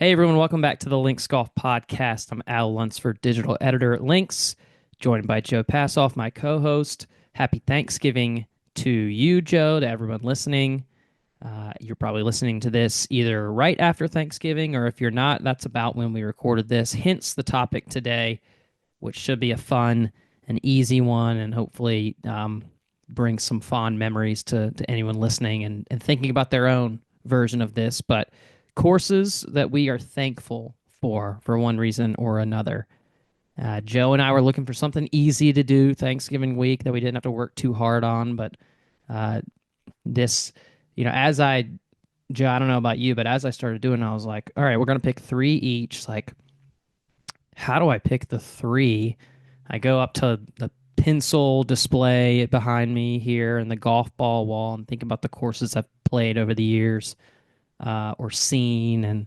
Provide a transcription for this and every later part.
Hey everyone, welcome back to the Links Golf Podcast. I'm Al Lunsford, digital editor at Links, joined by Joe Passoff, my co-host. Happy Thanksgiving to you, Joe, to everyone listening. You're probably listening to this either right after Thanksgiving, or if you're not, that's about when we recorded this. Hence the topic today, which should be a fun and easy one, and hopefully bring some fond memories to anyone listening and thinking about their own version of this. But courses that we are thankful for one reason or another. Joe and I were looking for something easy to do Thanksgiving week that we didn't have to work too hard on. But uh, this, as Joe, I don't know about you, but as I started doing, I was like, all right, we're going to pick three each. Like, how do I pick the three? I go up to the pencil display behind me here and the golf ball wall and think about the courses I've played over the years or seen, and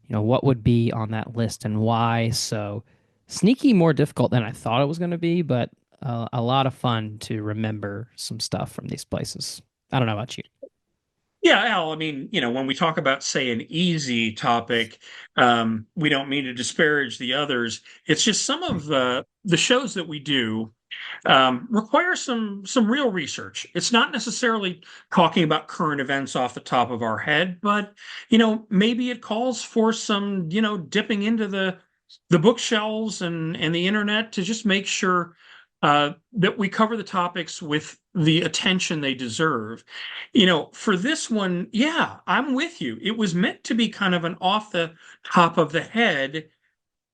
what would be on that list and why. So sneaky more difficult than I thought it was going to be, but a lot of fun to remember some stuff from these places. I don't know about you. Yeah, Al, I mean, when we talk about, say, an easy topic, we don't mean to disparage the others. It's just some of the shows that we do require some real research. It's not necessarily talking about current events off the top of our head, but maybe it calls for some, dipping into the bookshelves and the internet to just make sure that we cover the topics with the attention they deserve. For this one, yeah, I'm with you. It was meant to be kind of an off the top of the head.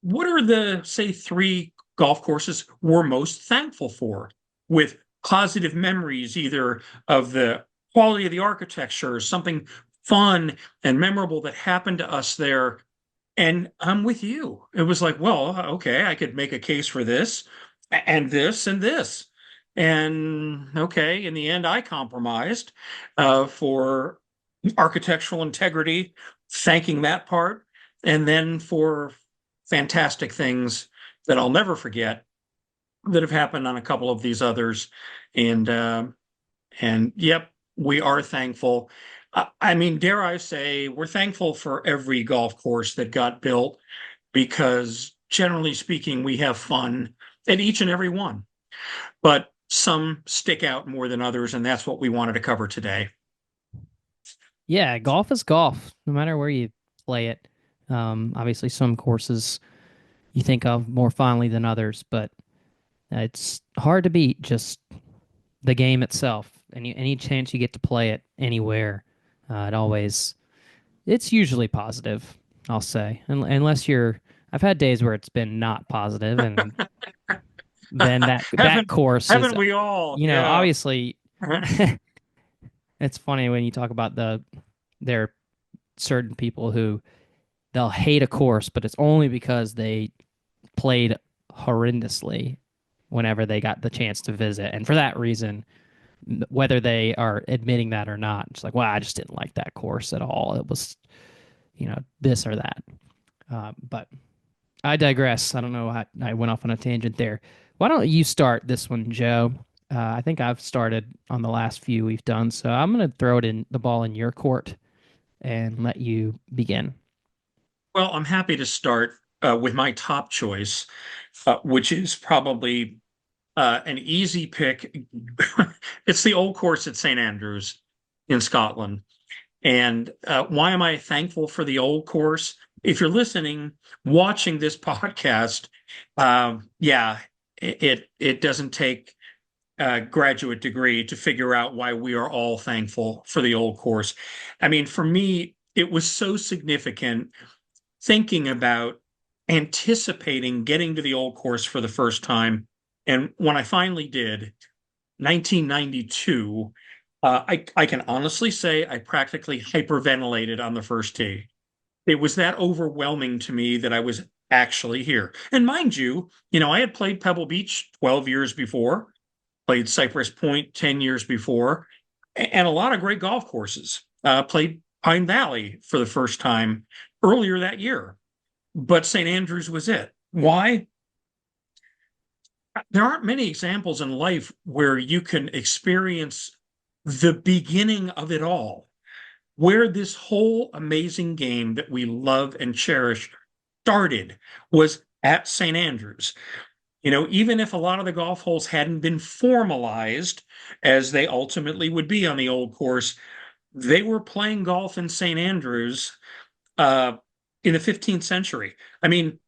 What are the, say, three golf courses we're most thankful for with positive memories, either of the quality of the architecture or something fun and memorable that happened to us there? And I'm with you. It was like, well, okay, I could make a case for this and this and this. And okay, in the end, I compromised for architectural integrity, thanking that part, and then for fantastic things that I'll never forget that have happened on a couple of these others. And and yep, we are thankful. I mean, dare I say, we're thankful for every golf course that got built because generally speaking, we have fun at each and every one. But some stick out more than others, and that's what we wanted to cover today. Yeah, golf is golf, no matter where you play it. Obviously, some courses you think of more fondly than others, but it's hard to beat just the game itself. Any chance you get to play it anywhere, it always it's usually positive. I'll say, unless you're. I've had days where it's been not positive, and then that haven't course is, haven't we all? Yeah. obviously, it's funny when you talk about there are certain people who they'll hate a course, but it's only because they played horrendously whenever they got the chance to visit, and for that reason, whether they are admitting that or not, it's like, well, I just didn't like that course at all. It was, this or that. But I digress. I don't know. I went off on a tangent there. Why don't you start this one, Joe? I think I've started on the last few we've done, so I'm going to throw it in the ball in your court and let you begin. Well, I'm happy to start with my top choice, which is probably an easy pick. It's the old course at St Andrews in Scotland. And why am I thankful for the old course? If you're listening, watching this podcast, yeah, it doesn't take a graduate degree to figure out why we are all thankful for the old course. I mean, for me, it was so significant thinking about anticipating getting to the old course for the first time. And when I finally did, 1992, I can honestly say I practically hyperventilated on the first tee. It was that overwhelming to me that I was actually here. And mind you, I had played Pebble Beach 12 years before, played Cypress Point 10 years before, and a lot of great golf courses. Played Pine Valley for the first time earlier that year, but St. Andrews was it. Why? There aren't many examples in life where you can experience the beginning of it all. where this whole amazing game that we love and cherish started was at St. Andrews. Even if a lot of the golf holes hadn't been formalized as they ultimately would be on the old course, they were playing golf in St. Andrews uh, in the 15th century. I mean,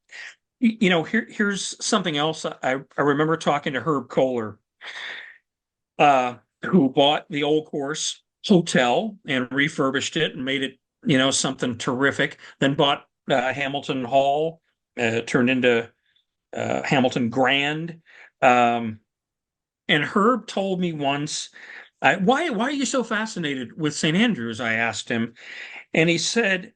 here's something else. I remember talking to Herb Kohler, who bought the old course hotel and refurbished it and made it, something terrific. Then bought Hamilton Hall, turned into Hamilton Grand. Um, and Herb told me once, why are you so fascinated with St. Andrews? I asked him. And he said,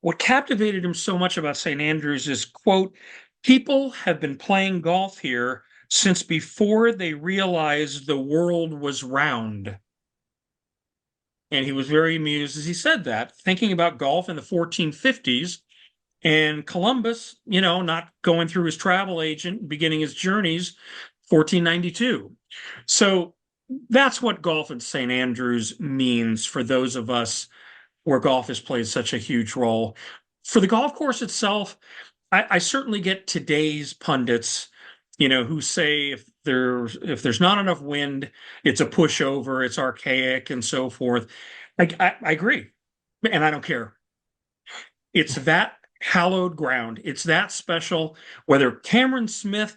what captivated him so much about St. Andrews is, quote, people have been playing golf here since before they realized the world was round. And he was very amused as he said that, thinking about golf in the 1450s and Columbus, not going through his travel agent, beginning his journeys, 1492. So that's what golf at St. Andrews means for those of us where golf has played such a huge role. For the golf course itself, I certainly get today's pundits, who say if there's not enough wind, it's a pushover, it's archaic, and so forth. I agree, and I don't care. It's that hallowed ground. It's that special. Whether Cameron Smith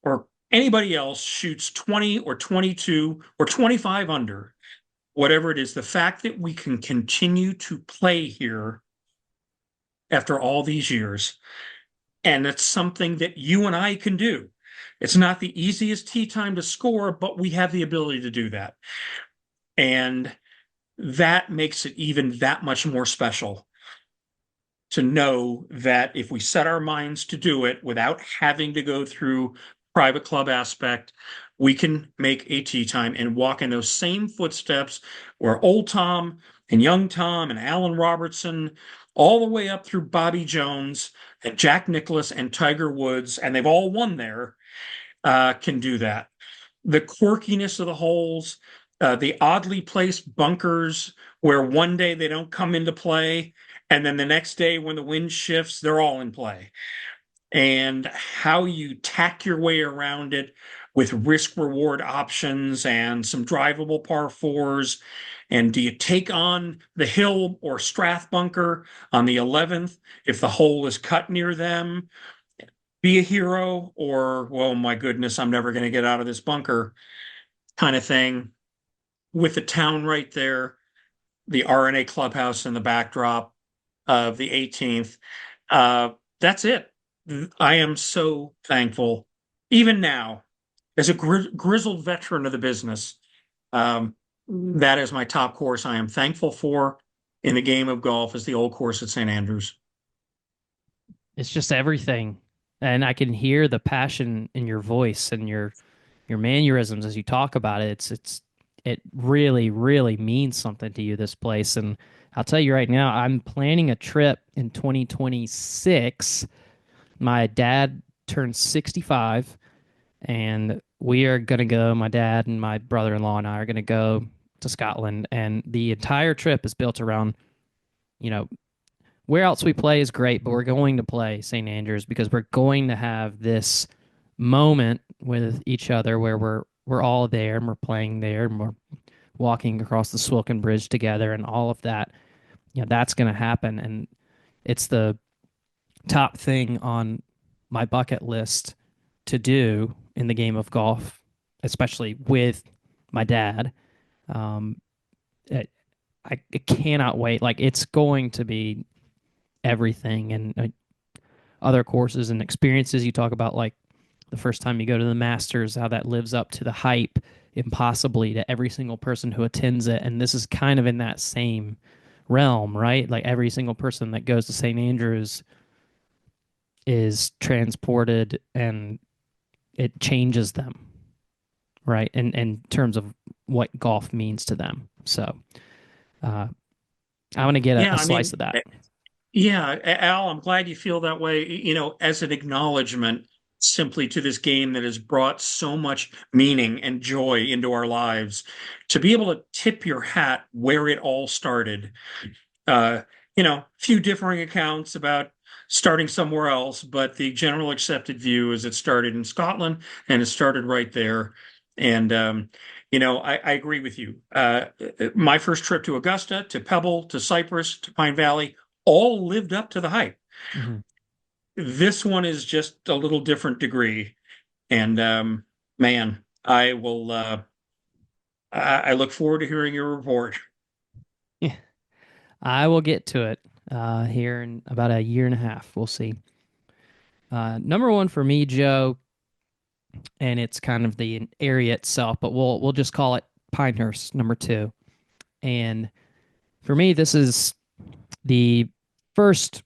or anybody else shoots 20 or 22 or 25 under, whatever it is, the fact that we can continue to play here after all these years, and it's something that you and I can do. It's not the easiest tee time to score, but we have the ability to do that. And that makes it even that much more special to know that if we set our minds to do it without having to go through private club aspect, we can make a tee time and walk in those same footsteps where old Tom and young Tom and Alan Robertson, all the way up through Bobby Jones and Jack Nicklaus and Tiger Woods, and they've all won there, can do that. The quirkiness of the holes, the oddly placed bunkers where one day they don't come into play, and then the next day when the wind shifts, they're all in play. And how you tack your way around it with risk reward options and some drivable par fours. And do you take on the hill or Strath bunker on the 11th if the hole is cut near them? Be a hero, or, well, my goodness, I'm never going to get out of this bunker kind of thing. With the town right there, the R&A clubhouse in the backdrop of the 18th. That's it. I am so thankful, even now, as a grizzled veteran of the business. That is my top course I am thankful for in the game of golf is the old course at St. Andrews. It's just everything. And I can hear the passion in your voice and your mannerisms as you talk about it. It really, really means something to you, this place. And I'll tell you right now, I'm planning a trip in 2026. My dad turned 65, and we are going to go. My dad and my brother-in-law and I are going to go to Scotland. And the entire trip is built around, you know, where else we play is great, but we're going to play St. Andrews because we're going to have this moment with each other where we're all there and we're playing there and we're walking across the Swilken Bridge together and all of that. That's going to happen, and it's the top thing on my bucket list to do in the game of golf, especially with my dad. Um, it, I cannot wait. Like, it's going to be everything, and other courses and experiences you talk about, like the first time you go to the Masters, how that lives up to the hype impossibly to every single person who attends it. And this is kind of in that same realm, right? Like every single person that goes to St. Andrews is transported and it changes them, right? And in terms of what golf means to them. So I want to get Yeah, a I slice mean, of that. yeah, Al, I'm glad you feel that way. As an acknowledgement, simply to this game that has brought so much meaning and joy into our lives. To be able to tip your hat where it all started, uh, few differing accounts about starting somewhere else, but the general accepted view is it started in Scotland and it started right there. And I agree with you. My first trip to Augusta, to Pebble, to Cypress, to Pine Valley, all lived up to the hype. Mhm. This one is just a little different degree. And man, I will. I look forward to hearing your report. Yeah, I will get to it here in about a year and a half. We'll see. Number one for me, Joe, and it's kind of the area itself, but we'll just call it Pinehurst, number two. And for me, this is the first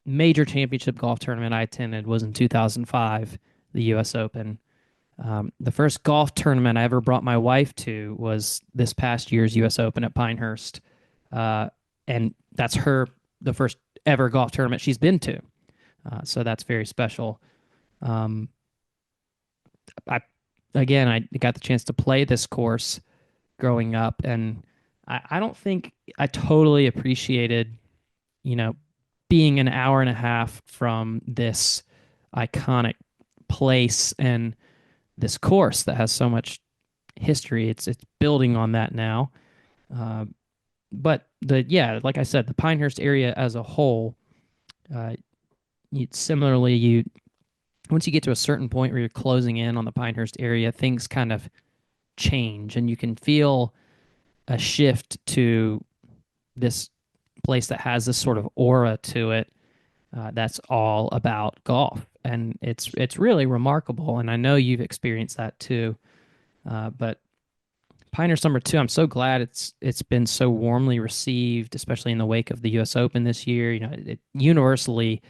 major championship golf tournament I attended was in 2005, the U.S. Open. The first golf tournament I ever brought my wife to was this past year's U.S. Open at Pinehurst, and that's the first ever golf tournament she's been to. So that's very special. Um, I again, I got the chance to play this course growing up, and I don't think I totally appreciated, you know, being an hour and a half from this iconic place and this course that has so much history. It's building on that now. Uh, but like I said, the Pinehurst area as a whole, uh, similarly, you once you get to a certain point where you're closing in on the Pinehurst area, things kind of change, and you can feel a shift to this place that has this sort of aura to it. That's all about golf, and it's really remarkable. And I know you've experienced that too. But Pinehurst number two, I'm so glad it's been so warmly received, especially in the wake of the U.S. Open this year. It universally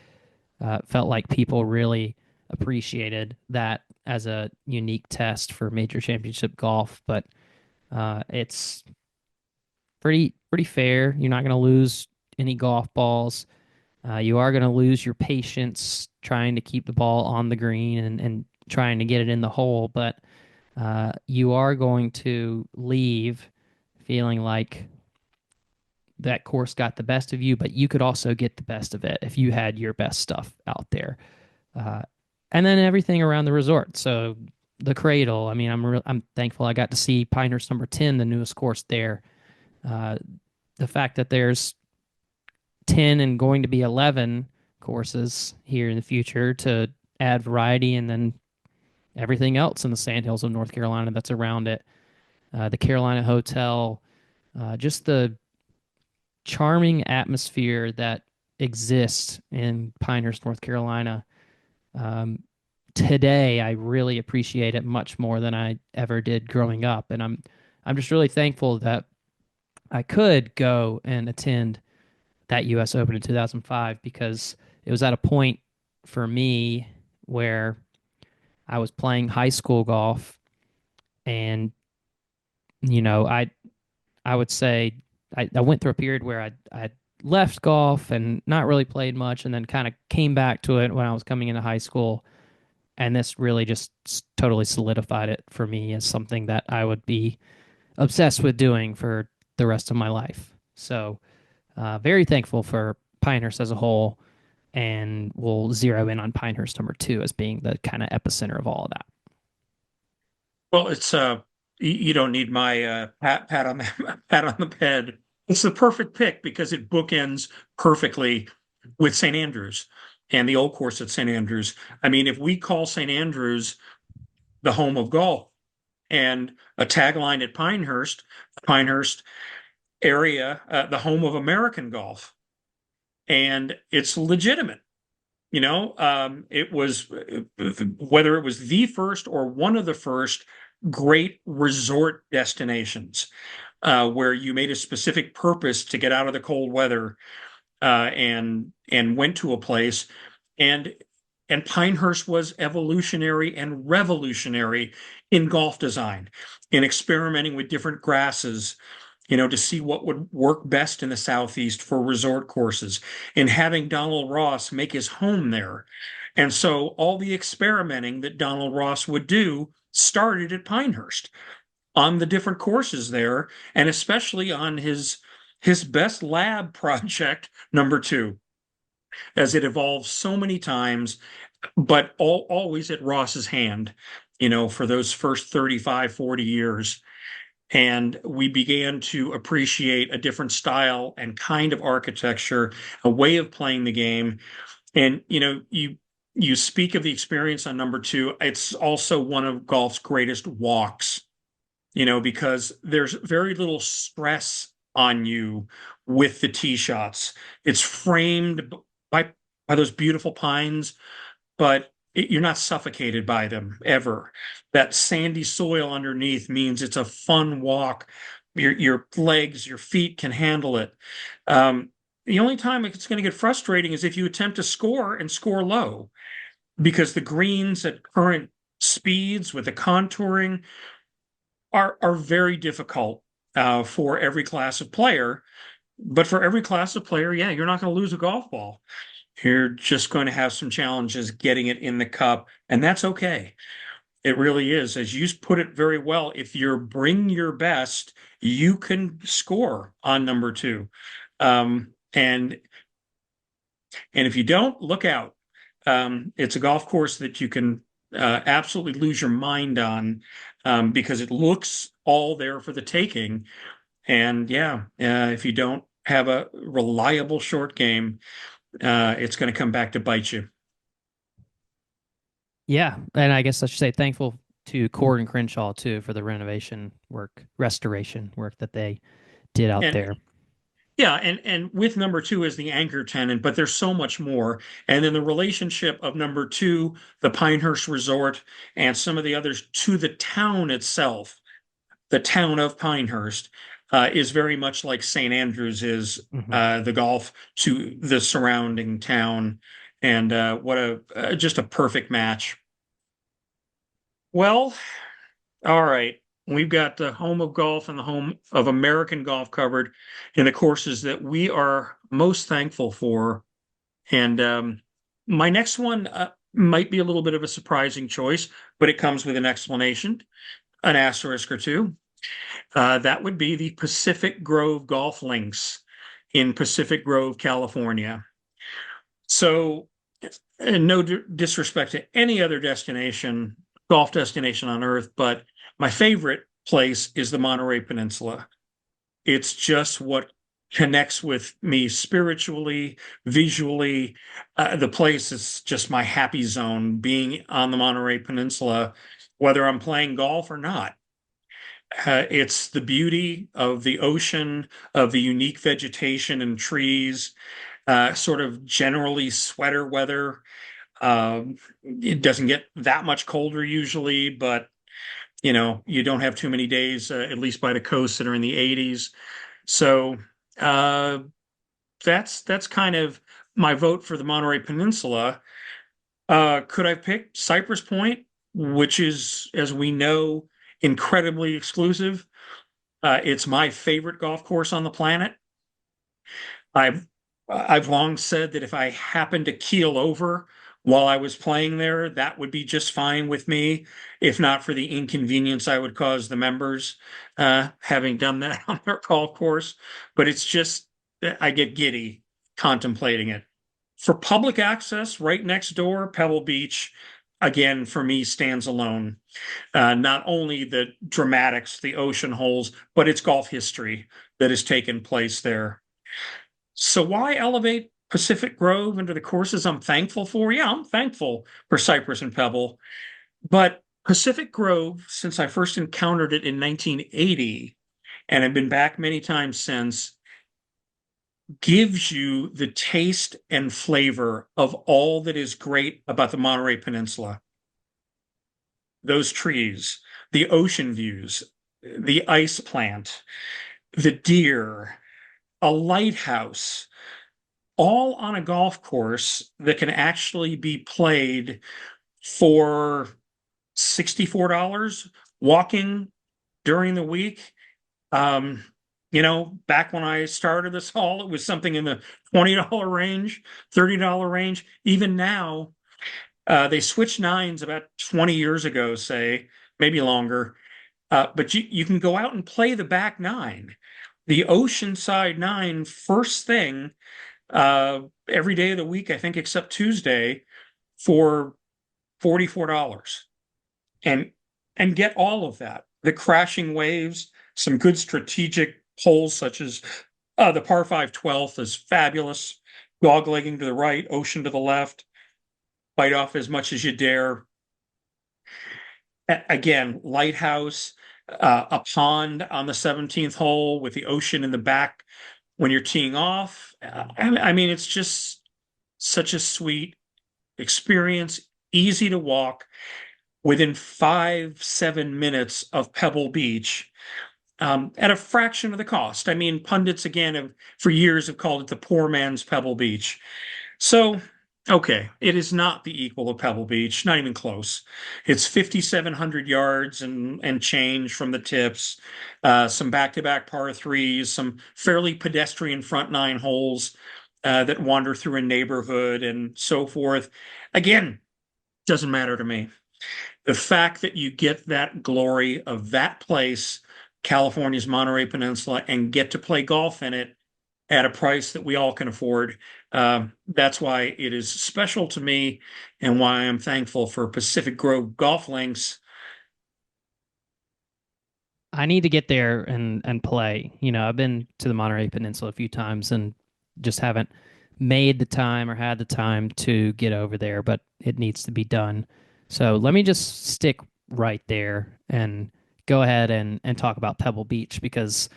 felt like people really appreciated that as a unique test for major championship golf. But it's pretty fair. You're not going to lose any golf balls. You are going to lose your patience trying to keep the ball on the green and trying to get it in the hole, but you are going to leave feeling like that course got the best of you, but you could also get the best of it if you had your best stuff out there. Uh, and then everything around the resort. So the Cradle. I mean, I'm thankful I got to see Pinehurst number 10, the newest course there. Uh, the fact that there's 10 and going to be 11 courses here in the future to add variety, and then everything else in the Sandhills of North Carolina that's around it. The Carolina Hotel, just the charming atmosphere that exists in Pinehurst, North Carolina. Um, Today, I really appreciate it much more than I ever did growing up, and I'm just really thankful that I could go and attend that U.S. Open in 2005 because it was at a point for me where I was playing high school golf, and I would say I went through a period where I left golf and not really played much, and then kind of came back to it when I was coming into high school, and this really just totally solidified it for me as something that I would be obsessed with doing for the rest of my life. So, very thankful for Pinehurst as a whole, and we'll zero in on Pinehurst number two as being the kind of epicenter of all of that. Well, it's you don't need my pat on the pat on the head. It's the perfect pick because it bookends perfectly with St. Andrews and the old course at St. Andrews. I mean, if we call St. Andrews the home of golf and a tagline at Pinehurst area, the home of American golf, and it's legitimate. It was whether it was the first or one of the first great resort destinations where you made a specific purpose to get out of the cold weather and went to a place and and Pinehurst was evolutionary and revolutionary in golf design, in experimenting with different grasses, to see what would work best in the Southeast for resort courses, and having Donald Ross make his home there. And so all the experimenting that Donald Ross would do started at Pinehurst on the different courses there, and especially on his best lab project, number two, as it evolved so many times, but always at Ross's hand, for those first 35, 40 years. And we began to appreciate a different style and kind of architecture, a way of playing the game. And, you speak of the experience on number two. It's also one of golf's greatest walks, because there's very little stress on you with the tee shots. It's framed by those beautiful pines, but you're not suffocated by them ever. That sandy soil underneath means it's a fun walk. Your legs, your feet can handle it. The only time it's going to get frustrating is if you attempt to score and score low, because the greens at current speeds with the contouring are very difficult for every class of player. But for every class of player, yeah, you're not going to lose a golf ball. You're just going to have some challenges getting it in the cup, and that's okay. It really is. As you put it very well, if you're bring your best, you can score on number two. And if you don't, look out. It's a golf course that you can absolutely lose your mind on, because it looks all there for the taking. And yeah, if you don't have a reliable short game, it's going to come back to bite you. Yeah, and I guess I should say thankful to Cord and Crenshaw too for the restoration work that they did out And there. yeah, and with number two as the anchor tenant, but there's so much more. And then the relationship of number two, the Pinehurst Resort, and some of the others to the town itself, the town of Pinehurst, is very much like St. Andrews is, Hmm. the golf to the surrounding town. And what just a perfect match. Well, all right. We've got the home of golf and the home of American golf covered in the courses that we are most thankful for. And my next one might be a little bit of a surprising choice, but it comes with an explanation, an asterisk or two. That would be the Pacific Grove Golf Links in Pacific Grove, California. So, and no disrespect to any other destination, golf destination on earth, but my favorite place is the Monterey Peninsula. It's just what connects with me spiritually, visually. The place is just my happy zone, being on the Monterey Peninsula, whether I'm playing golf or not. It's the beauty of the ocean, of the unique vegetation and trees, sort of generally sweater weather. It doesn't get that much colder usually, but you don't have too many days, at least by the coast, that are in the 80s. So uh, that's kind of my vote for the Monterey Peninsula. Could I pick Cypress Point, which is, as we know, incredibly exclusive? It's my favorite golf course on the planet. I've I've long said that if I happened to keel over while I was playing there, that would be just fine with me, if not for the inconvenience I would cause the members, having done that on their golf course. But it's just, I get giddy contemplating it. For public access, right next door, Pebble Beach, again, for me, stands alone. Not only the dramatics, the ocean holes, but its golf history that has taken place there. So why elevate Pacific Grove into the courses I'm thankful for? Yeah, I'm thankful for Cypress and Pebble, but Pacific Grove, since I first encountered it in 1980, and I've been back many times since, gives you the taste and flavor of all that is great about the Monterey Peninsula. Those trees, the ocean views, the ice plant, the deer, a lighthouse, all on a golf course that can actually be played for $64 walking during the week. Um, Back when I started this haul, it was something in the $20 range, $30 range. Even now, they switched nines about 20 years ago, say, maybe longer. But you can go out and play the back nine, the Oceanside nine, first thing, every day of the week, I think, except Tuesday, for $44 and get all of that. The crashing waves, some good strategic holes such as the par 5 12th is fabulous. Doglegging to the right, ocean to the left, bite off as much as you dare. Again, lighthouse, a pond on the 17th hole with the ocean in the back when you're teeing off. I mean, it's just such a sweet experience, easy to walk within 5, 7 minutes of Pebble Beach, at a fraction of the cost. I mean, pundits again for years have called it the poor man's Pebble Beach. So, okay, it is not the equal of Pebble Beach, not even close. It's 5,700 yards and change from the tips, some back-to-back par threes, some fairly pedestrian front nine holes that wander through a neighborhood and so forth. Again, doesn't matter to me. The fact that you get that glory of that place, California's Monterey Peninsula, and get to play golf in it at a price that we all can afford. That's why it is special to me and why I'm thankful for Pacific Grove Golf Links. I need to get there and play. I've been to the Monterey Peninsula a few times and just haven't made the time or had the time to get over there, but it needs to be done. So let me just stick right there and go ahead and talk about Pebble Beach because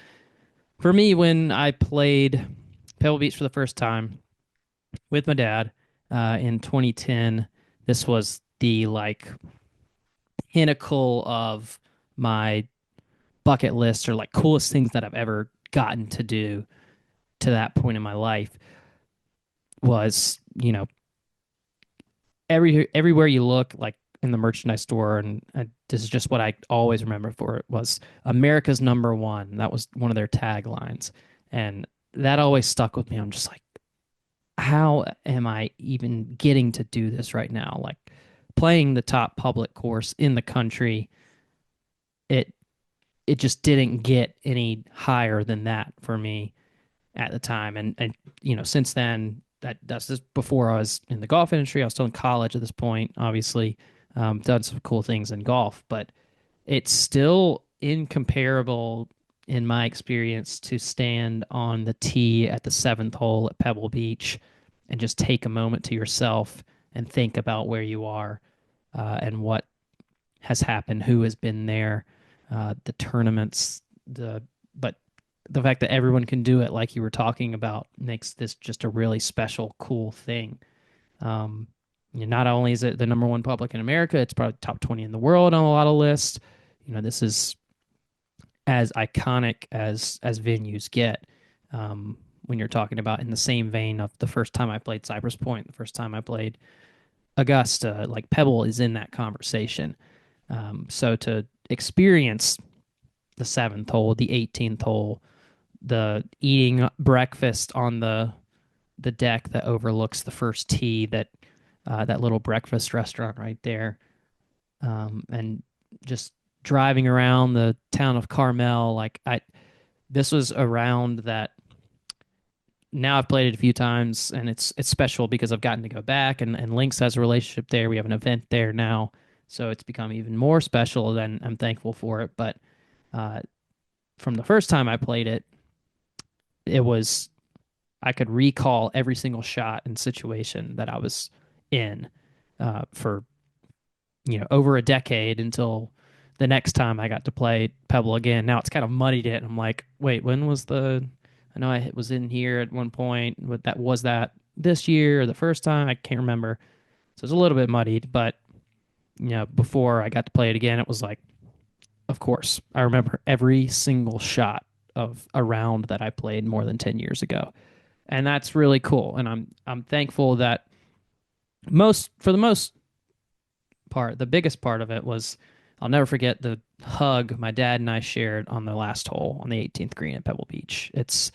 for me, when I played Pebble Beach for the first time with my dad in 2010, this was the like pinnacle of my bucket list or like coolest things that I've ever gotten to do to that point in my life was, everywhere you look, like in the merchandise store, and this is just what I always remember for it was America's number one. That was one of their taglines, and that always stuck with me. I'm just like, how am I even getting to do this right now? Like playing the top public course in the country, it it just didn't get any higher than that for me at the time. And since then, that's just before I was in the golf industry. I was still in college at this point, obviously, done some cool things in golf, but it's still incomparable in my experience to stand on the tee at the seventh hole at Pebble Beach and just take a moment to yourself and think about where you are and what has happened, who has been there, the tournaments, but the fact that everyone can do it, like you were talking about, makes this just a really special, cool thing. Um, not only is it the number one public in America, it's probably top 20 in the world on a lot of lists. This is as iconic as venues get. When you're talking about in the same vein of the first time I played Cypress Point, the first time I played Augusta, like Pebble is in that conversation. So to experience the seventh hole, the 18th hole, the eating breakfast on the deck that overlooks the first tee, that little breakfast restaurant right there, and just driving around the town of Carmel. This was around that. Now I've played it a few times, and it's special because I've gotten to go back, and Lynx has a relationship there. We have an event there now, so it's become even more special, and I'm thankful for it. But uh, from the first time I played it, it was I could recall every single shot and situation that I was in for over a decade until the next time I got to play Pebble again. Now it's kind of muddied it. And I'm like, wait, when was the? I know I was in here at one point, but that this year or the first time? I can't remember. So it's a little bit muddied, but before I got to play it again, it was like, of course, I remember every single shot of a round that I played more than 10 years ago. And that's really cool. And I'm thankful that for the most part, the biggest part of it was I'll never forget hug my dad and I shared on the last hole on the 18th green at Pebble Beach. It's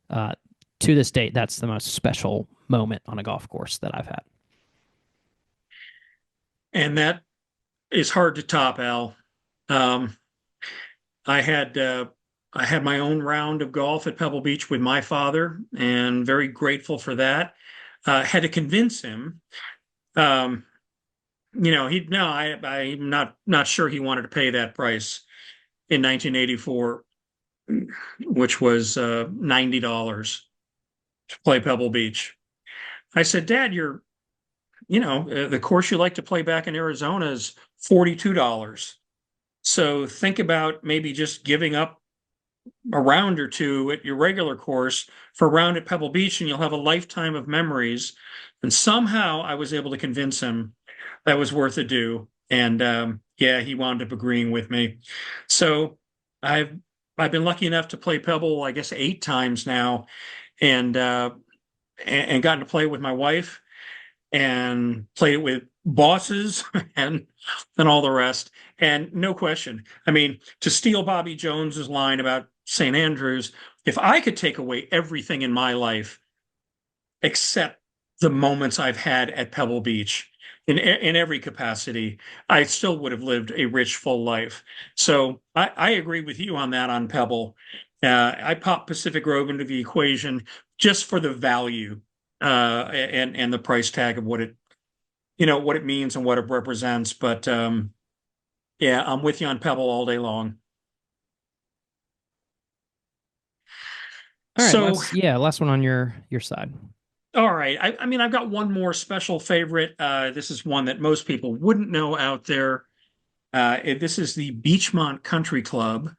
uh, to this date, that's the most special moment on a golf course that I've had. And that is hard to top, Al. Um, I had I had my own round of golf at Pebble Beach with my father, and very grateful for that. Had to convince him. Um, he no, I'm not sure he wanted to pay that price in 1984, which was $90 to play Pebble Beach. I said, Dad, the course you like to play back in Arizona is $42. So think about maybe just giving up a round or two at your regular course for a round at Pebble Beach, and you'll have a lifetime of memories. And somehow I was able to convince him that was worth a do. And yeah, he wound up agreeing with me. So I've I've been lucky enough to play Pebble, I guess, 8 times now, and and gotten to play with my wife and played it with bosses and all the rest. And no question. I mean, to steal Bobby Jones's line about St. Andrews, if I could take away everything in my life except the moments I've had at Pebble Beach in every capacity, I still would have lived a rich, full life. So I agree with you on that on Pebble. I pop Pacific Grove into the equation just for the value and the price tag of what it means and what it represents. But yeah, I'm with you on Pebble all day long. All right, So, last one on your side. all right. I mean, I've got one more special favorite. This is one that most people wouldn't know out there. This is the Beachmont Country Club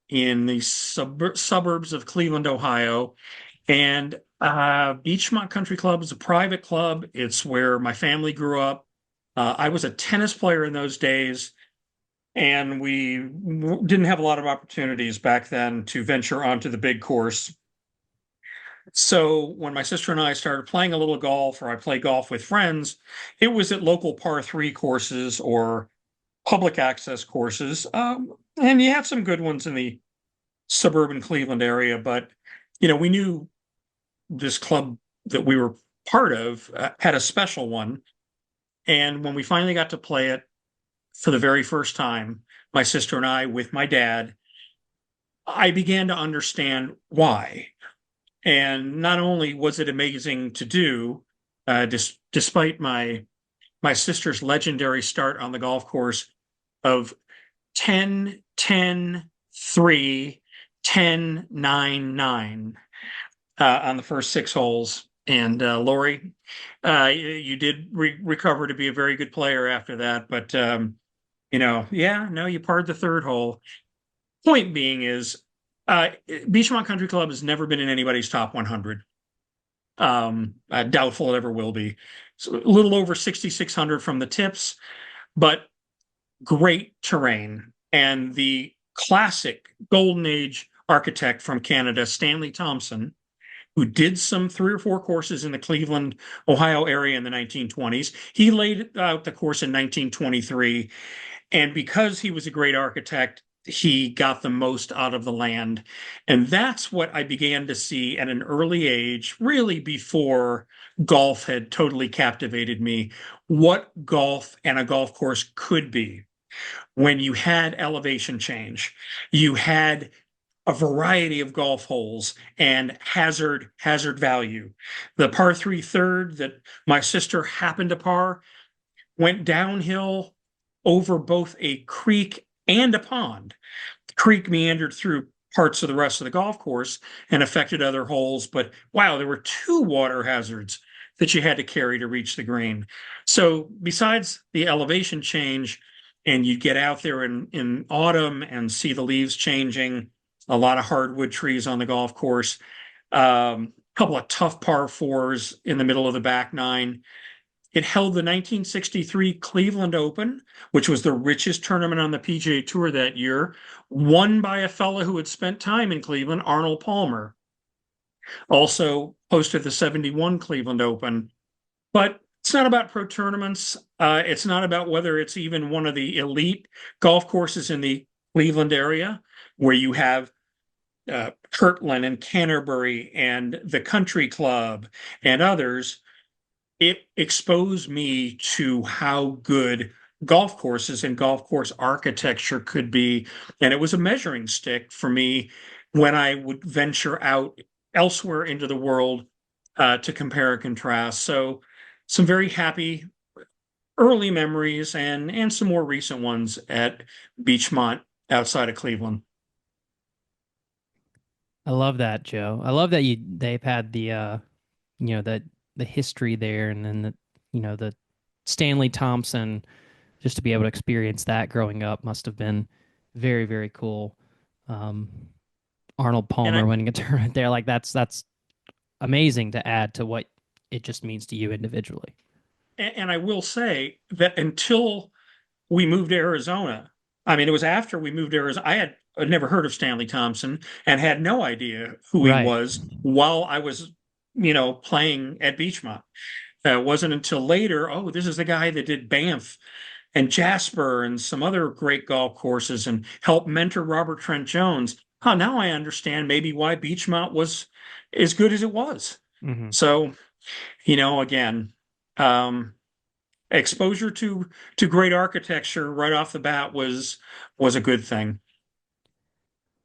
in the suburbs of Cleveland, Ohio. And Beachmont Country Club is a private club. It's where my family grew up. I was a tennis player in those days, and we didn't have a lot of opportunities back then to venture onto the big course. So when my sister and I started playing a little golf, or I play golf with friends, it was at local par 3 courses or public access courses. And you have some good ones in the suburban Cleveland area, but we knew this club that we were part of had a special one. And when we finally got to play it for the very first time, my sister and I with my dad, I began to understand why. And not only was it amazing to do, despite my sister's legendary start on the golf course of 10, 10, 3, 10, 9, 9 on the first 6 holes. And Lori, you did recover to be a very good player after that. But, yeah, no, you parred the third hole. Point being is, Beachmont Country Club has never been in anybody's top 100. Doubtful it ever will be. So a little over 6,600 from the tips, but great terrain. And the classic Golden Age architect from Canada, Stanley Thompson, who did some 3 or 4 courses in the Cleveland, Ohio area in the 1920s. He laid out the course in 1923. And because he was a great architect, he got the most out of the land. And that's what I began to see at an early age, really before golf had totally captivated me, what golf and a golf course could be when you had elevation change. You had a variety of golf holes and hazard value. The par 3 third that my sister happened to par went downhill over both a creek and a pond. The creek meandered through parts of the rest of the golf course and affected other holes, but wow, there were 2 water hazards that you had to carry to reach the green. So besides the elevation change, and you get out there in autumn and see the leaves changing, a lot of hardwood trees on the golf course, a couple of tough par 4s in the middle of the back nine. It held the 1963 Cleveland Open, which was the richest tournament on the PGA Tour that year, won by a fellow who had spent time in Cleveland, Arnold Palmer. Also hosted the 71 Cleveland Open. But it's not about pro tournaments. It's not about whether it's even one of the elite golf courses in the Cleveland area, where you have Kirtland and Canterbury and the Country Club and others, it exposed me to how good golf courses and golf course architecture could be. And it was a measuring stick for me when I would venture out elsewhere into the world to compare and contrast. So, some very happy early memories and some more recent ones at Beachmont outside of Cleveland. I love that, Joe. I love that they've had the the history there, and then the Stanley Thompson, just to be able to experience that growing up must have been very, very cool. Um, Arnold And Palmer I winning a tournament there, like that's amazing to add to what it just means to you individually. and I will say that until we moved to Arizona. I mean, it was after we moved to Arizona. I'd never heard of Stanley Thompson and had no idea who he Right. was while I was, playing at Beachmont. It wasn't until later, oh, this is the guy that did Banff and Jasper and some other great golf courses and helped mentor Robert Trent Jones. Oh, now I understand maybe why Beachmont was as good as it was. Hmm. So, again, um, exposure to great architecture right off the bat was a good thing.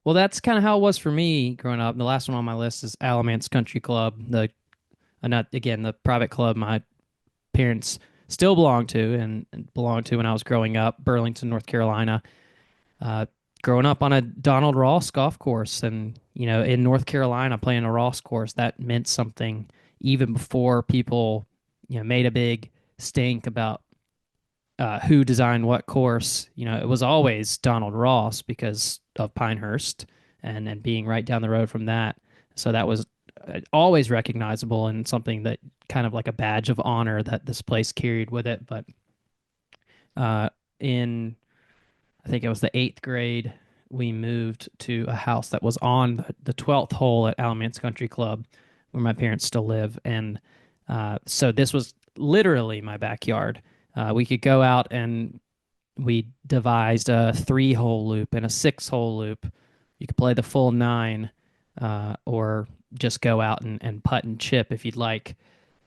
Well, that's kind of how it was for me growing up. The last one on my list is Alamance Country Club, the not again the private club my parents still belong to and belonged to when I was growing up, Burlington, North Carolina. Uh, Growing up on a Donald Ross golf course, and in North Carolina playing a Ross course, that meant something even before people made a big stink about who designed what course. It was always Donald Ross because of Pinehurst and being right down the road from that. So that was always recognizable and something that kind of like a badge of honor that this place carried with it. But uh, in I think it was the eighth grade, we moved to a house that was on the 12th hole at Alamance Country Club, where my parents still live. And so this was literally my backyard. We could go out and we devised a 3-hole loop and a 6-hole loop. You could play the full nine, or just go out and putt and chip if you'd like.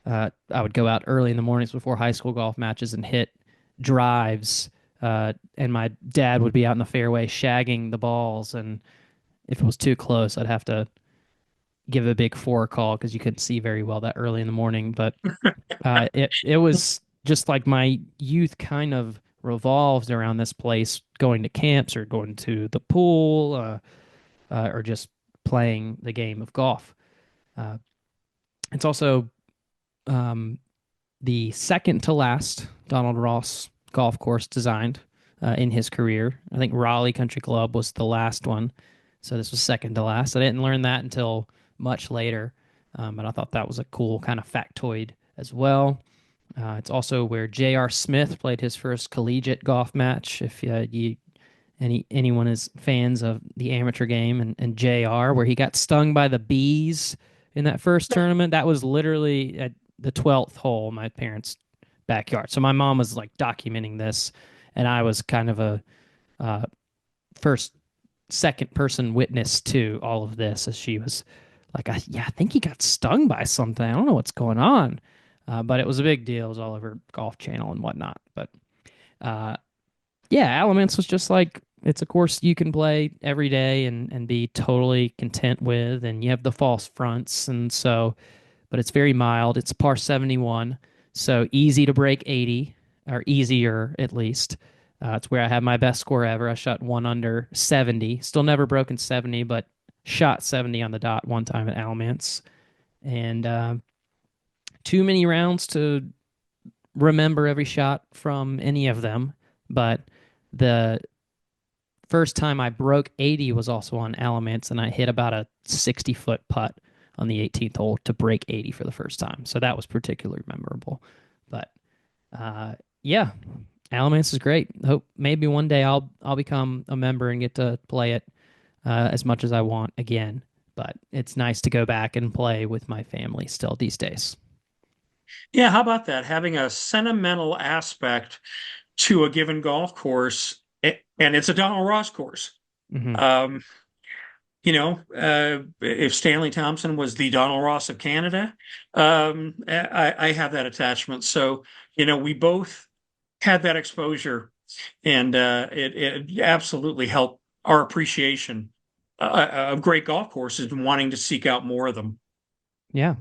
I would go out early in the mornings before high school golf matches and hit drives. And my dad would be out in the fairway shagging the balls. And if it was too close, I'd have to give a big four call because you couldn't see very well that early in the morning. But it was just like my youth kind of revolved around this place, going to camps or going to the pool, or just playing the game of golf. Uh, it's also um, the second to last Donald Ross golf course designed in his career. I think Raleigh Country Club was the last one, so this was second to last. I didn't learn that until much later, but I thought that was a cool kind of factoid as well. It's also where J.R. Smith played his first collegiate golf match. If anyone is fans of the amateur game and J.R., where he got stung by the bees in that first tournament, that was literally at the 12th hole, my parents' backyard. So my mom was like documenting this, and I was kind of a uh, first, second person witness to all of this as she was like, yeah, I think he got stung by something. I don't know what's going on. But it was a big deal. It was all over Golf Channel and whatnot. But uh, yeah, Alamance was just like it's a course you can play every day and be totally content with. And you have the false fronts, and so, but it's very mild. It's par 71, so easy to break 80, or easier at least. It's where I had my best score ever. I shot one under 70. Still never broken 70, but shot 70 on the dot one time at Alamance. And too many rounds to remember every shot from any of them, but the first time I broke 80 was also on Alamance, and I hit about a 60-foot putt on the 18th hole to break 80 for the first time. So that was particularly memorable. But yeah, Alamance is great. Hope maybe one day I'll become a member and get to play it as much as I want again. But it's nice to go back and play with my family still these days. Yeah, how about that? Having a sentimental aspect to a given golf course, and it's a Donald Ross course. Hmm. Um, if Stanley Thompson was the Donald Ross of Canada, I have that attachment. So, we both had that exposure, and it absolutely helped our appreciation of great golf courses and wanting to seek out more of them. Yeah.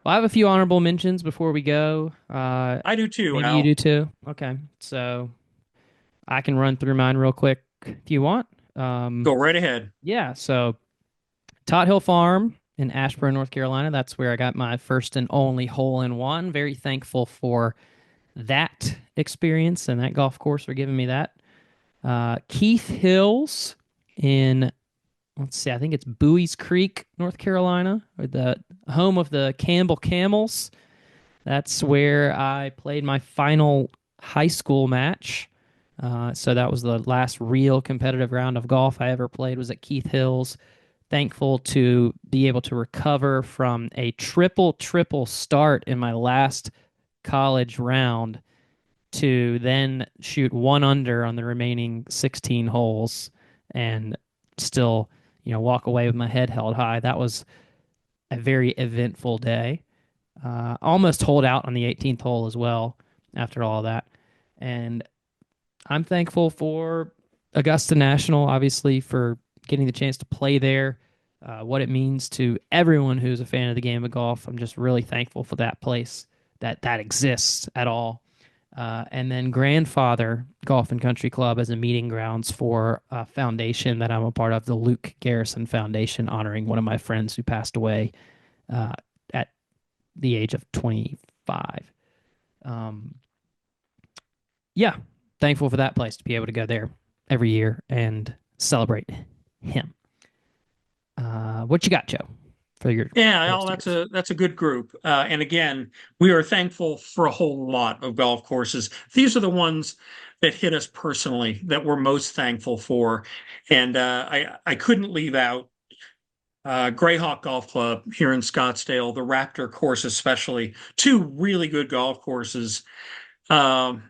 Well, I have a few honorable mentions before we go. I do too, Maybe you Al. do too. Okay. So I can run through mine real quick if you want. Um, Go right ahead. yeah. So Todd Hill Farm in Ashburn, North Carolina. That's where I got my first and only hole in one. Very thankful for that experience and that golf course for giving me that. Keith Hills in, let's see, I think it's Bowie's Creek, North Carolina, or the home of the Campbell Camels. That's where I played my final high school match. So that was the last real competitive round of golf I ever played was at Keith Hills. Thankful to be able to recover from a triple start in my last college round to then shoot one under on the remaining 16 holes and still, walk away with my head held high. That was a very eventful day. Almost holed out on the 18th hole as well after all of that. And I'm thankful for Augusta National, obviously, for getting the chance to play there. What it means to everyone who's a fan of the game of golf. I'm just really thankful for that place that exists at all. And then Grandfather Golf and Country Club as a meeting grounds for a foundation that I'm a part of, the Luke Garrison Foundation, honoring one of my friends who passed away uh, at the age of 25. Um, yeah, thankful for that place to be able to go there every year and celebrate him. What you got, Joe, for your Yeah, Al, list of yours? that's a good group. And again, we are thankful for a whole lot of golf courses. These are the ones that hit us personally that we're most thankful for. And I couldn't leave out Grayhawk Golf Club here in Scottsdale, the Raptor course especially, two really good golf courses. Um,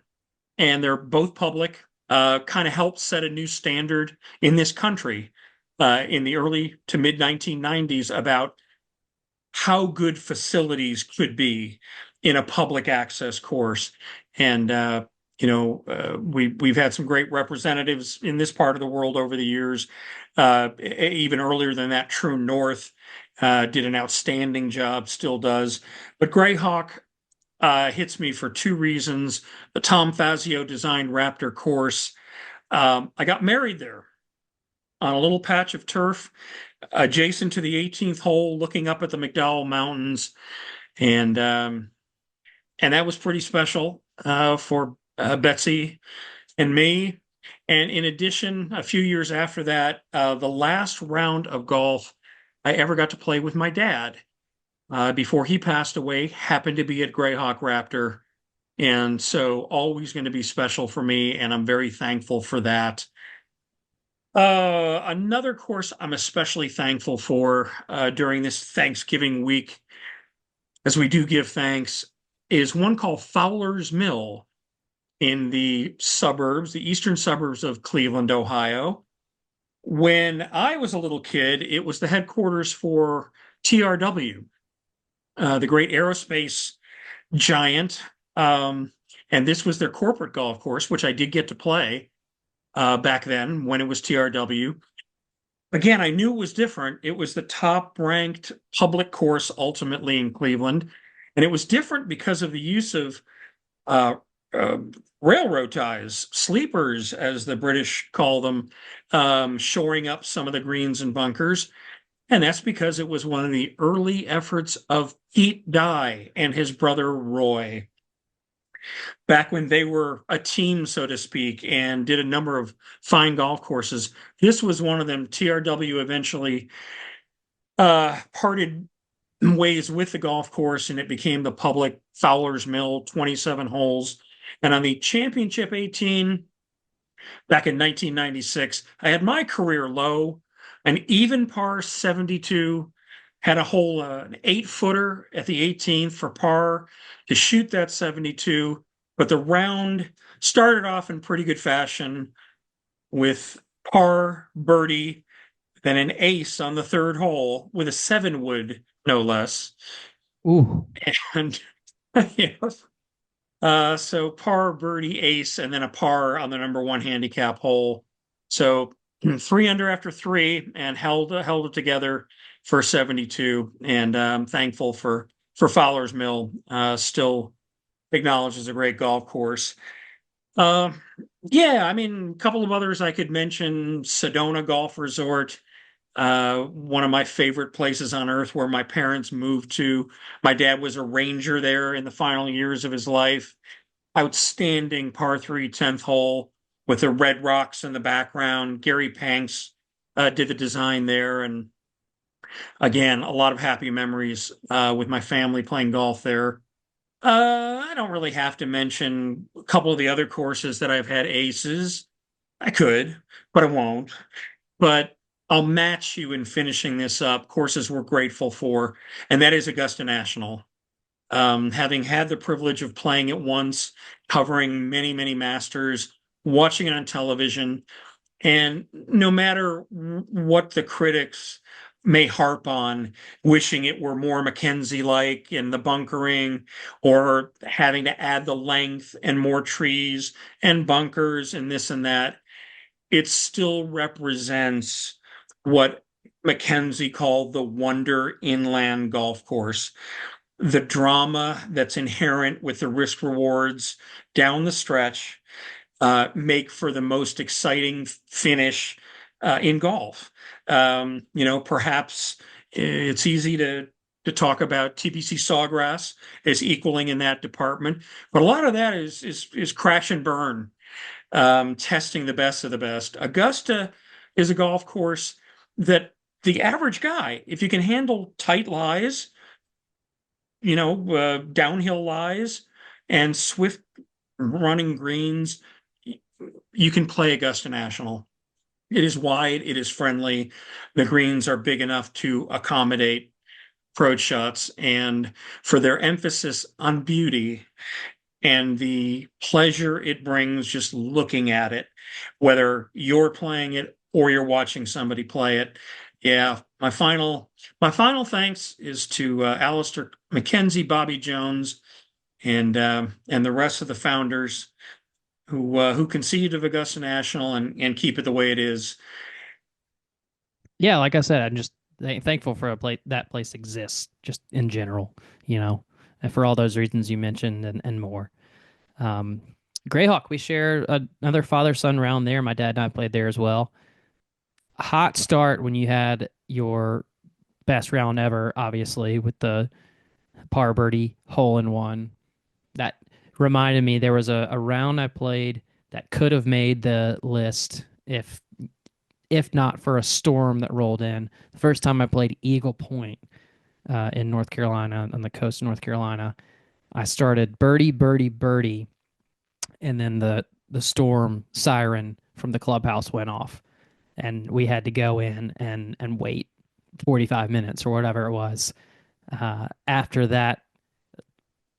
and they're both public. Kind of helped set a new standard in this country in the early to mid 1990s about how good facilities could be in a public access course. And we've had some great representatives in this part of the world over the years. Even earlier than that, True North did an outstanding job, still does. But Grayhawk hits me for two reasons. The Tom Fazio designed Raptor course. I got married there on a little patch of turf adjacent to the 18th hole, looking up at the McDowell Mountains, and that was pretty special for Betsy and me. And in addition, a few years after that, the last round of golf I ever got to play with my dad before he passed away happened to be at Grayhawk Raptor. And so always going to be special for me, and I'm very thankful for that. Another course I'm especially thankful for during this Thanksgiving week, as we do give thanks, is one called Fowler's Mill in the suburbs, the eastern suburbs of Cleveland, Ohio. When I was a little kid, it was the headquarters for TRW, the great aerospace giant. And this was their corporate golf course, which I did get to play back then when it was TRW. Again, I knew it was different. It was the top ranked public course ultimately in Cleveland. And it was different because of the use of uh, uh, railroad ties, sleepers, as the British call them, shoring up some of the greens and bunkers. And that's because it was one of the early efforts of Pete Dye and his brother Roy back when they were a team, so to speak, and did a number of fine golf courses. This was one of them. TRW eventually parted ways with the golf course, and it became the public Fowler's Mill, 27 holes. And on the Championship 18 back in 1996, I had my career low, an even par 72, had a hole, an 8 footer at the 18th for par to shoot that 72. But the round started off in pretty good fashion with par, birdie, then an ace on the third hole with a 7 wood, no less. Ooh. And yeah, so par, birdie, ace, and then a par on the number one handicap hole. So 3 under after three, and held it together for 72. And I'm thankful for Fowler's Mill. Still acknowledged as a great golf course. Uh, yeah, I mean, a couple of others I could mention. Sedona Golf Resort, one of my favorite places on earth where my parents moved to. My dad was a ranger there in the final years of his life. Outstanding par three 10th hole with the red rocks in the background. Gary Panks did the design there. And again, a lot of happy memories with my family playing golf there. I don't really have to mention a couple of the other courses that I've had aces. I could, but I won't. But I'll match you in finishing this up. Courses we're grateful for, and that is Augusta National. Having had the privilege of playing it once, covering many, many masters, watching it on television, and no matter what the critics may harp on, wishing it were more Mackenzie-like in the bunkering, or having to add the length and more trees and bunkers and this and that, it still represents what Mackenzie called the Wonder Inland Golf Course. The drama that's inherent with the risk rewards down the stretch make for the most exciting finish in golf. Perhaps it's easy to talk about TPC Sawgrass as equaling in that department, but a lot of that is crash and burn, testing the best of the best. Augusta is a golf course that the average guy, if you can handle tight lies, downhill lies and swift running greens, you can play Augusta National. It is wide, it is friendly. The greens are big enough to accommodate approach shots, and for their emphasis on beauty and the pleasure it brings just looking at it, whether you're playing it or you're watching somebody play it. Yeah, my final thanks is to Alistair McKenzie, Bobby Jones, and the rest of the founders who conceived of Augusta National and keep it the way it is. Yeah, like I said, I'm just thankful for a place that place exists, just in general, and for all those reasons you mentioned and more. Um, Greyhawk, we share another father son round there. My dad and I played there as well. Hot start when you had your best round ever, obviously, with the par birdie hole in one. That reminded me there was a round I played that could have made the list if not for a storm that rolled in. The first time I played Eagle Point in North Carolina, on the coast of North Carolina, I started birdie, birdie, birdie, and then the storm siren from the clubhouse went off, and we had to go in and wait 45 minutes or whatever it was. After that,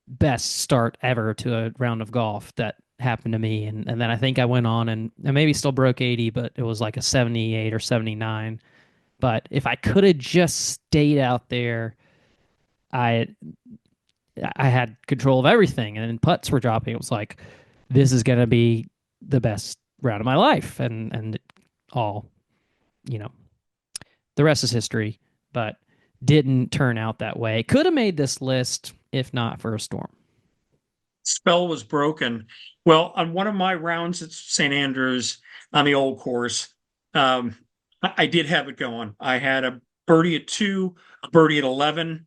best start ever to a round of golf that happened to me. And then I think I went on and maybe still broke 80, but it was like a 78 or 79. But if I could have just stayed out there, I I had control of everything, and putts were dropping. It was like, this is going to be the best round of my life. And all, you know, the rest is history, but didn't turn out that way. Could have made this list if not for a storm. Spell was broken. Well, on one of my rounds at St. Andrews on the old course, um, I did have it going. I had a birdie at two, a birdie at 11.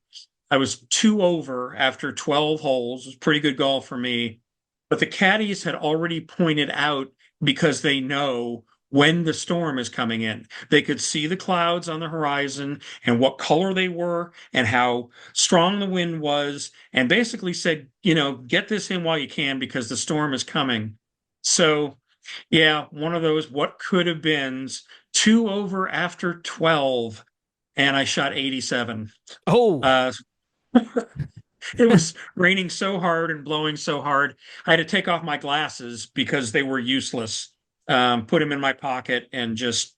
I was two over after 12 holes. It was pretty good golf for me. But the caddies had already pointed out, because they know when the storm is coming in. They could see the clouds on the horizon and what color they were and how strong the wind was, and basically said, get this in while you can because the storm is coming. So, yeah, one of those what could have beens, two over after 12, and I shot 87. Oh, Uh, it was raining so hard and blowing so hard. I had to take off my glasses because they were useless. put them in my pocket, and just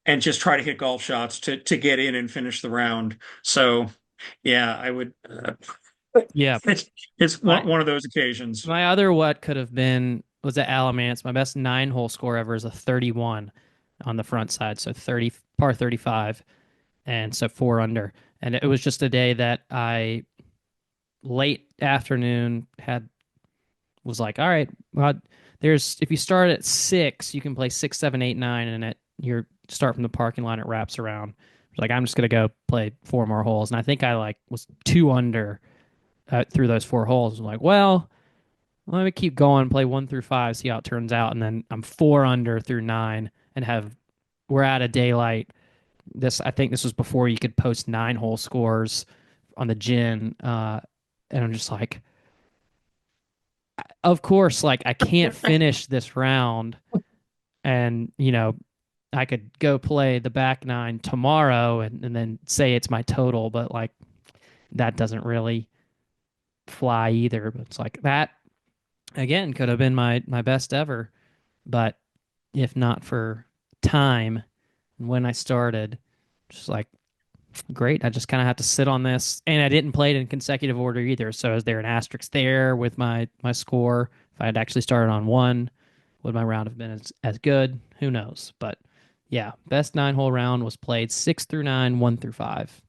try to hit golf shots to get in and finish the round. So yeah, I would. Yeah. It's My one of those occasions. my other what could have been was at Alamance. My best 9-hole score ever is a 31 on the front side, so 30 par 35, and so 4 under. And it was just a day that I late afternoon had was like, all right, well, there's if you start at 6, you can play 6, 7, 8, 9, and at your start from the parking lot, it wraps around. Like I'm just gonna go play 4 more holes, and I think I like was 2 under through those 4 holes. I'm like, well, let me keep going, play 1 through 5, see how it turns out, and then I'm 4 under through 9, and have we're out of daylight. This I think this was before you could post 9-hole scores on the gin, and I'm just like, of course, like I can't finish this round, and I could go play the back nine tomorrow and then say it's my total, but like that doesn't really fly either. But it's like that again could have been my best ever, but if not for time when I started, just like great. I just kind of have to sit on this, and I didn't play it in consecutive order either. So is there an asterisk there with my score? If I had actually started on one, would my round have been as good? Who knows? But yeah, best 9-hole round was played 6 through 9, 1 through 5.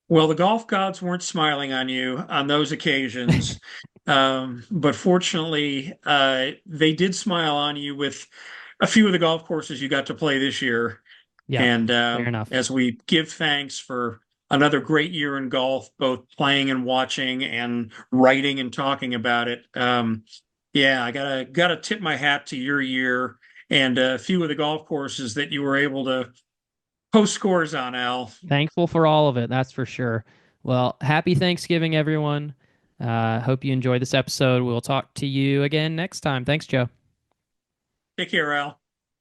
Well, the golf gods weren't smiling on you on those occasions, but fortunately, they did smile on you with a few of the golf courses you got to play this year. Yeah, And fair enough. as we give thanks for another great year in golf, both playing and watching and writing and talking about it, yeah, I gotta tip my hat to your year and a few of the golf courses that you were able to post scores on, Al. Thankful for all of it, that's for sure. Well, happy Thanksgiving, everyone. Hope you enjoyed this episode. We'll talk to you again next time. Thanks, Joe. Take care, Al.